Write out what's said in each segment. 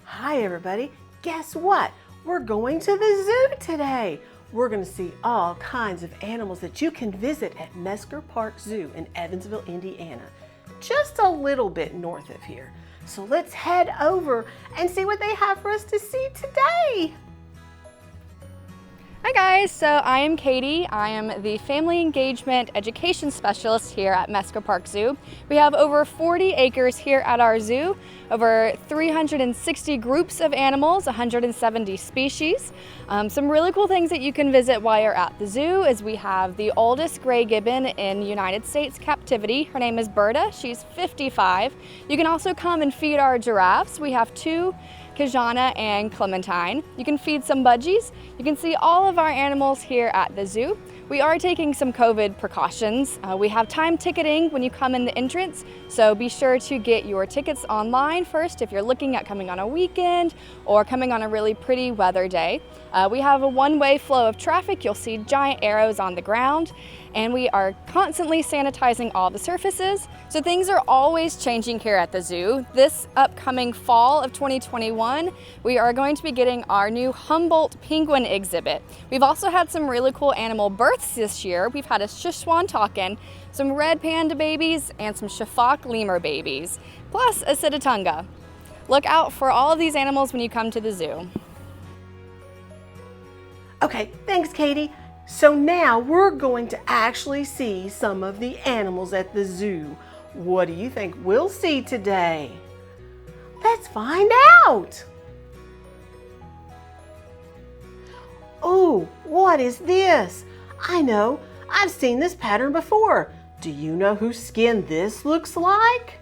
Hi everybody, guess what? We're going to the zoo today. We're going to see all kinds of animals that you can visit at Mesker Park Zoo in Evansville, Indiana, just a little bit north of here. So let's head over and see what they have for us to see today. Hi guys, so I am Katie. I am the Family Engagement Education Specialist here at Mesker Park Zoo. We have over 40 acres here at our zoo, over 360 groups of animals, 170 species. Some really cool things that you can visit while you're at the zoo is we have the oldest gray gibbon in United States captivity. Her name is Berta. She's 55. You can also come and feed our giraffes. We have two, Kajana and Clementine. You can feed some budgies. You can see all of our animals here at the zoo. We are taking some COVID precautions. We have time ticketing when you come in the entrance, so be sure to get your tickets online first if you're looking at coming on a weekend or coming on a really pretty weather day. We have a one-way flow of traffic. You'll see giant arrows on the ground, and we are constantly sanitizing all the surfaces. So things are always changing here at the zoo. This upcoming fall of 2021, we are going to be getting our new Humboldt penguin exhibit. We've also had some really cool animal births this year. We've had a Sichuan takin, some red panda babies, and some Shafak lemur babies, plus a Sitatunga. Look out for all of these animals when you come to the zoo. Okay, thanks Katie. So now we're going to actually see some of the animals at the zoo. What do you think we'll see today? Let's find out. Oh, what is this? I know, I've seen this pattern before. Do you know whose skin this looks like?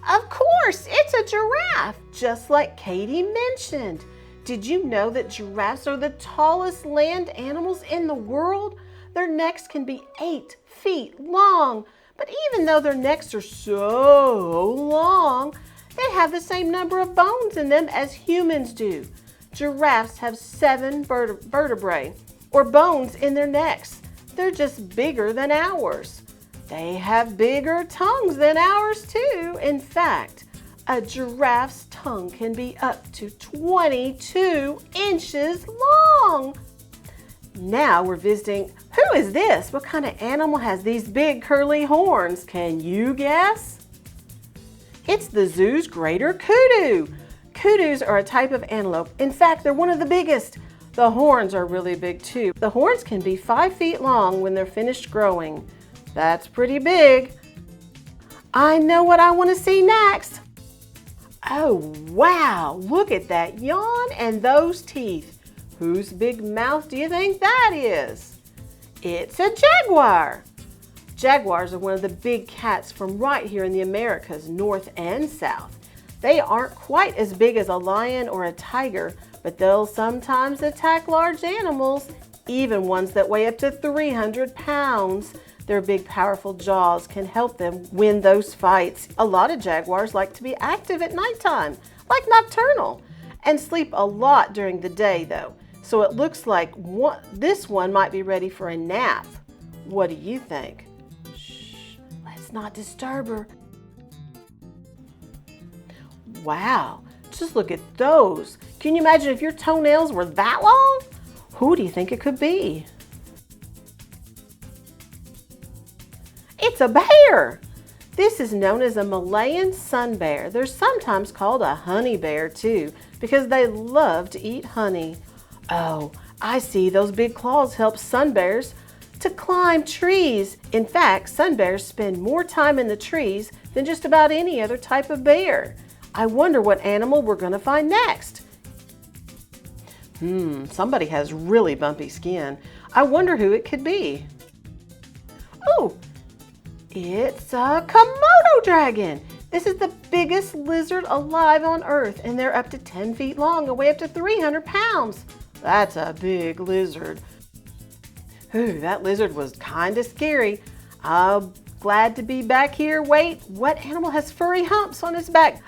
Of course, it's a giraffe, just like Katie mentioned. Did you know that giraffes are the tallest land animals in the world? Their necks can be 8 feet long, but even though their necks are so long, they have the same number of bones in them as humans do. Giraffes have 7 vertebrae, or bones in their necks. They're just bigger than ours. They have bigger tongues than ours too. In fact, a giraffe's tongue can be up to 22 inches long. Now we're visiting, who is this? What kind of animal has these big curly horns? Can you guess? It's the zoo's greater kudu. Kudus are a type of antelope. In fact, they're one of the biggest. The horns are really big too. The horns can be 5 feet long when they're finished growing. That's pretty big. I know what I want to see next. Oh, wow, look at that yawn and those teeth. Whose big mouth do you think that is? It's a jaguar. Jaguars are one of the big cats from right here in the Americas, north and south. They aren't quite as big as a lion or a tiger, but they'll sometimes attack large animals, even ones that weigh up to 300 pounds. Their big, powerful jaws can help them win those fights. A lot of jaguars like to be active at nighttime, like nocturnal, and sleep a lot during the day though. So it looks like this one might be ready for a nap. What do you think? Shh, let's not disturb her. Wow, just look at those. Can you imagine if your toenails were that long? Who do you think it could be? It's a bear. This is known as a Malayan sun bear. They're sometimes called a honey bear too, because they love to eat honey. Oh, I see, those big claws help sun bears to climb trees. In fact, sun bears spend more time in the trees than just about any other type of bear. I wonder what animal we're going to find next. Somebody has really bumpy skin. I wonder who it could be. Oh, it's a Komodo dragon. This is the biggest lizard alive on Earth, and they're up to 10 feet long and weigh up to 300 pounds. That's a big lizard. Ooh, that lizard was kind of scary. I'm glad to be back here. Wait, what animal has furry humps on its back?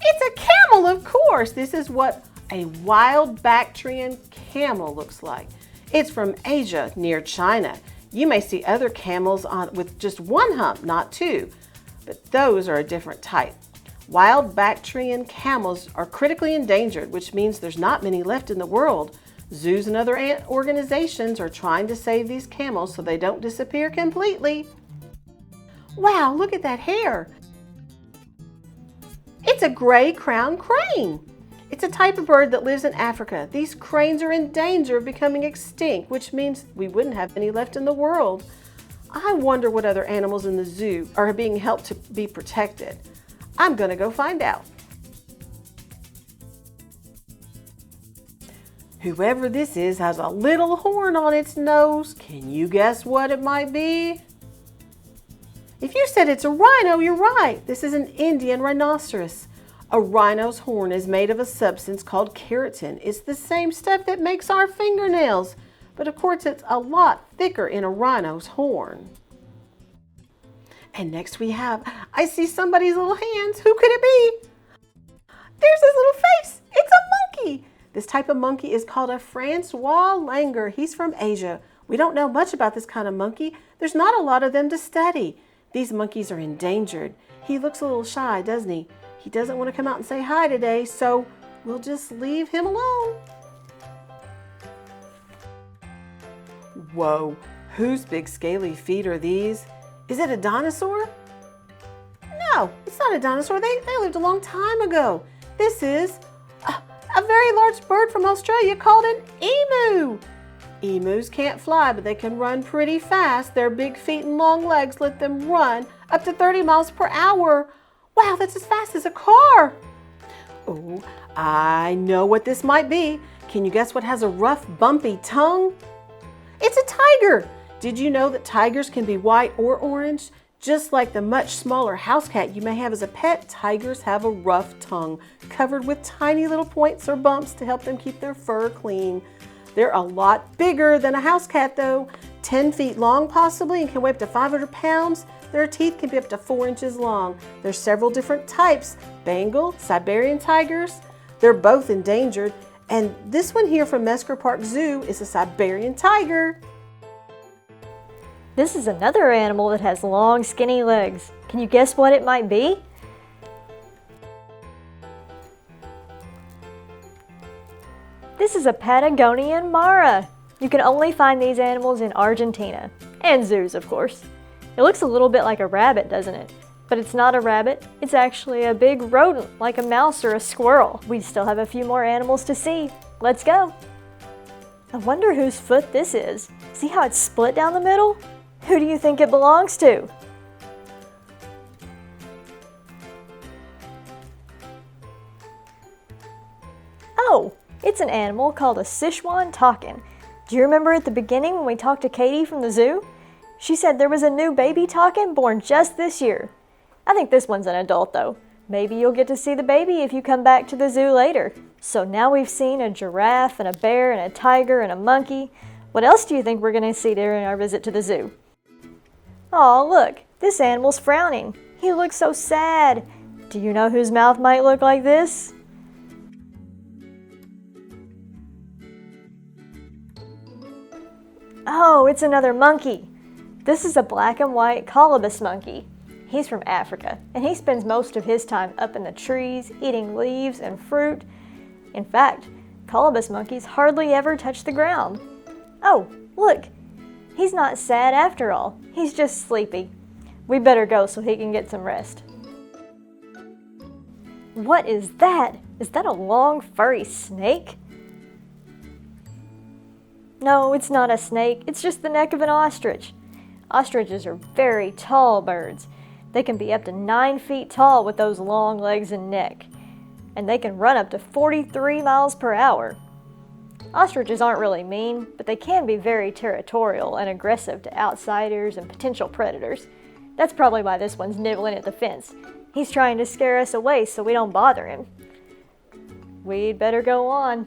It's a camel, of course. This is what a wild Bactrian camel looks like. It's from Asia near China. You may see other camels with just one hump, not two, but those are a different type. Wild Bactrian camels are critically endangered, which means there's not many left in the world. Zoos and other organizations are trying to save these camels so they don't disappear completely. Wow, look at that hair. It's a gray crowned crane. It's a type of bird that lives in Africa. These cranes are in danger of becoming extinct, which means we wouldn't have any left in the world. I wonder what other animals in the zoo are being helped to be protected. I'm going to go find out. Whoever this is has a little horn on its nose. Can you guess what it might be? If you said it's a rhino, you're right. This is an Indian rhinoceros. A rhino's horn is made of a substance called keratin. It's the same stuff that makes our fingernails, but of course it's a lot thicker in a rhino's horn. And next I see somebody's little hands. Who could it be? There's his little face. It's a monkey. This type of monkey is called a Francois Langer. He's from Asia. We don't know much about this kind of monkey. There's not a lot of them to study. These monkeys are endangered. He looks a little shy, doesn't he? He doesn't want to come out and say hi today, so we'll just leave him alone. Whoa, whose big scaly feet are these? Is it a dinosaur? No, it's not a dinosaur. They lived a long time ago. This is a very large bird from Australia called an emu. Emus can't fly, but they can run pretty fast. Their big feet and long legs let them run up to 30 miles per hour. Wow, that's as fast as a car. Oh, I know what this might be. Can you guess what has a rough, bumpy tongue? It's a tiger. Did you know that tigers can be white or orange? Just like the much smaller house cat you may have as a pet, tigers have a rough tongue covered with tiny little points or bumps to help them keep their fur clean. They're a lot bigger than a house cat though, 10 feet long possibly, and can weigh up to 500 pounds. Their teeth can be up to 4 inches long. There's several different types, Bengal, Siberian tigers. They're both endangered, and this one here from Mesker Park Zoo is a Siberian tiger. This is another animal that has long, skinny legs. Can you guess what it might be? This is a Patagonian mara. You can only find these animals in Argentina, and zoos, of course. It looks a little bit like a rabbit, doesn't it? But it's not a rabbit, it's actually a big rodent, like a mouse or a squirrel. We still have a few more animals to see. Let's go. I wonder whose foot this is. See how it's split down the middle? Who do you think it belongs to? Oh, it's an animal called a Sichuan takin. Do you remember at the beginning when we talked to Katie from the zoo? She said there was a new baby takin born just this year. I think this one's an adult though. Maybe you'll get to see the baby if you come back to the zoo later. So now we've seen a giraffe and a bear and a tiger and a monkey. What else do you think we're going to see during our visit to the zoo? Aw, look, this animal's frowning. He looks so sad. Do you know whose mouth might look like this? Oh, it's another monkey. This is a black and white colobus monkey. He's from Africa, and he spends most of his time up in the trees, eating leaves and fruit. In fact, colobus monkeys hardly ever touch the ground. Oh, look, he's not sad after all. He's just sleepy. We better go so he can get some rest. What is that? Is that a long, furry snake? No, it's not a snake. It's just the neck of an ostrich. Ostriches are very tall birds. They can be up to 9 feet tall with those long legs and neck. And they can run up to 43 miles per hour. Ostriches aren't really mean, but they can be very territorial and aggressive to outsiders and potential predators. That's probably why this one's nibbling at the fence. He's trying to scare us away so we don't bother him. We'd better go on.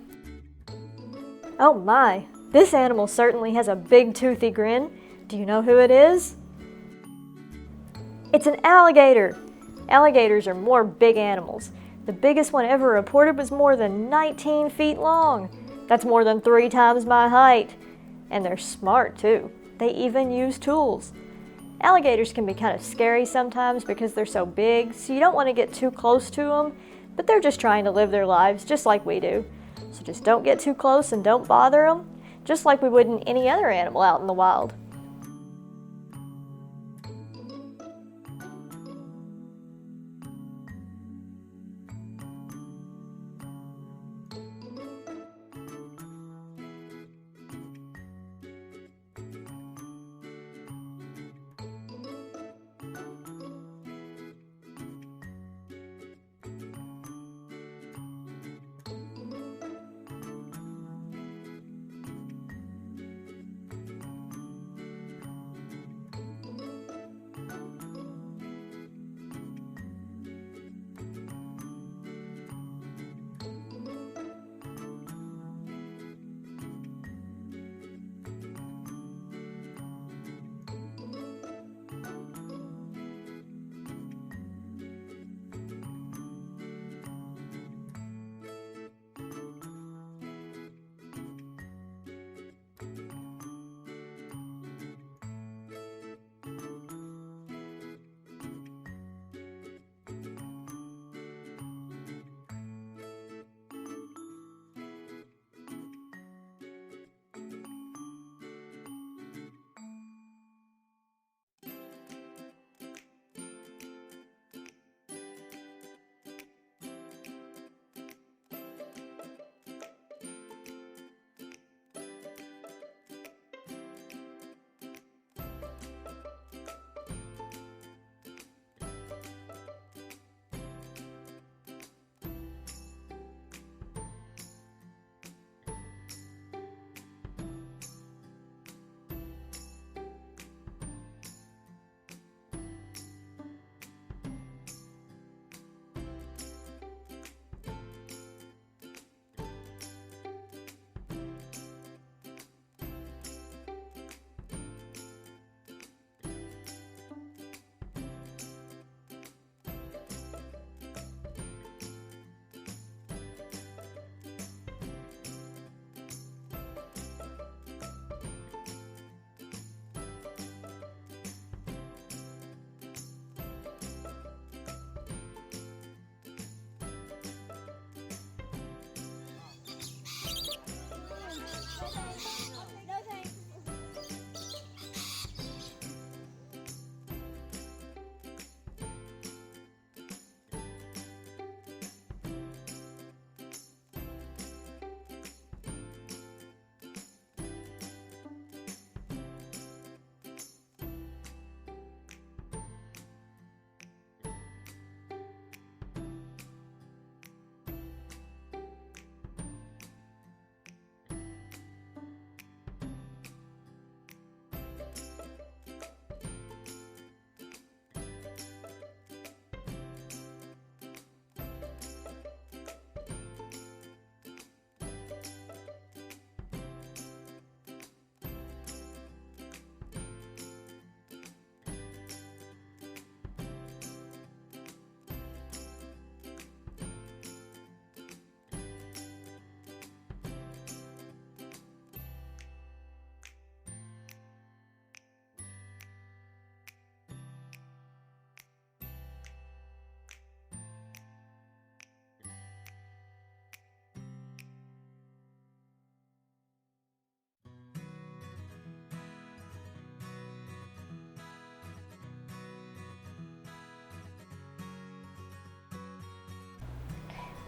Oh my, this animal certainly has a big toothy grin. Do you know who it is? It's an alligator. Alligators are more big animals. The biggest one ever reported was more than 19 feet long. That's more than 3 times my height. And they're smart too. They even use tools. Alligators can be kind of scary sometimes because they're so big, so you don't want to get too close to them, but they're just trying to live their lives just like we do. So just don't get too close and don't bother them, just like we would in any other animal out in the wild.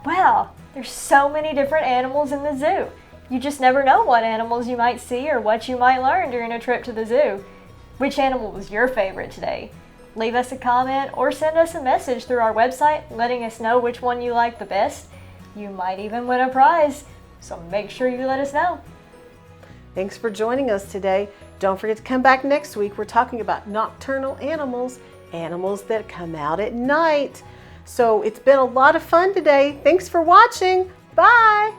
Wow, there's so many different animals in the zoo. You just never know what animals you might see or what you might learn during a trip to the zoo. Which animal was your favorite today? Leave us a comment or send us a message through our website letting us know which one you like the best. You might even win a prize, so make sure you let us know. Thanks for joining us today. Don't forget to come back next week. We're talking about nocturnal animals, animals that come out at night. So it's been a lot of fun today. Thanks for watching. Bye.